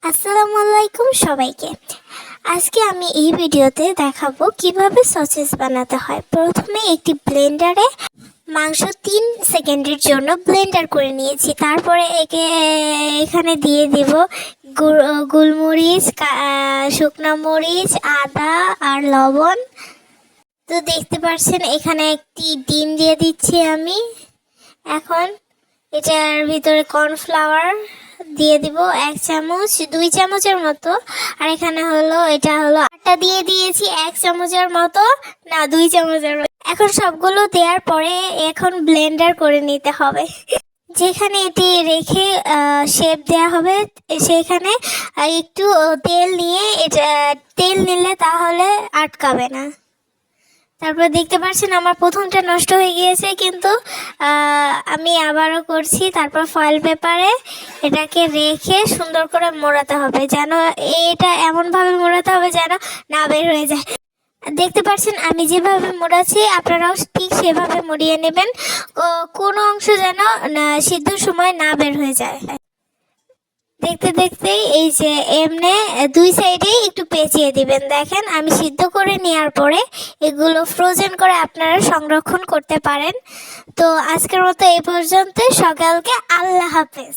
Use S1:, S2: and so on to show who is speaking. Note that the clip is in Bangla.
S1: আসসালামু আলাইকুম সবাইকে। আজকে আমি এই ভিডিওতে দেখাবো কিভাবে সসেস বানাতে হয়। প্রথমে একটি ব্লেন্ডারে মাংস 3 সেকেন্ডের জন্য ব্লেন্ডার করে নিয়েছি। তারপরে এখানে দিয়ে দেব গোলমরিচ, শুকনো মরিচ, আদা আর লবণ। তো দেখতে পাচ্ছেন এখানে একটি ডিম দিয়ে দিচ্ছি আমি। এখন এটার ভিতরে কর্নফ্লাওয়ার দিয়ে দিব 1 চামচ, 2 চামচের মতো। আর এখানে এটা হলো আটা দিয়ে দিয়েছি 1 চামচের মতো, না 2 চামচের মতো। এখন সবগুলো দেওয়ার পরে এখন ব্লেন্ডার করে নিতে হবে। যেখানে এটি রেখে শেপ দেওয়া হবে সেখানে একটু তেল নিয়ে তেল নিলে তাহলে আটকাবে না। তারপর দেখতে পাচ্ছেন আমার প্রথমটা নষ্ট হয়ে গিয়েছে, কিন্তু আমি আবারও করছি। তারপর ফয়েল পেপারে এটাকে রেখে সুন্দর করে মোড়াতে হবে, যেন এটা এমনভাবে মোড়াতে হবে যেন না বের হয়ে যায়। দেখতে পাচ্ছেন আমি যেভাবে মোড়াচ্ছি আপনারাও ঠিক সেভাবে মুড়িয়ে নেবেন, কোনো অংশ যেন সিদ্ধর সময় না বের হয়ে যায়। দেখতে দেখতেই এই যে এমনি 2 সাইডে একটু পেঁচিয়ে দিবেন। দেখেন আমি সিদ্ধ করে নেওয়ার পরে এগুলো ফ্রোজেন করে আপনারা সংরক্ষণ করতে পারেন। তো আজকের মতো এই পর্যন্ত, সকালকে আল্লাহ হাফেজ।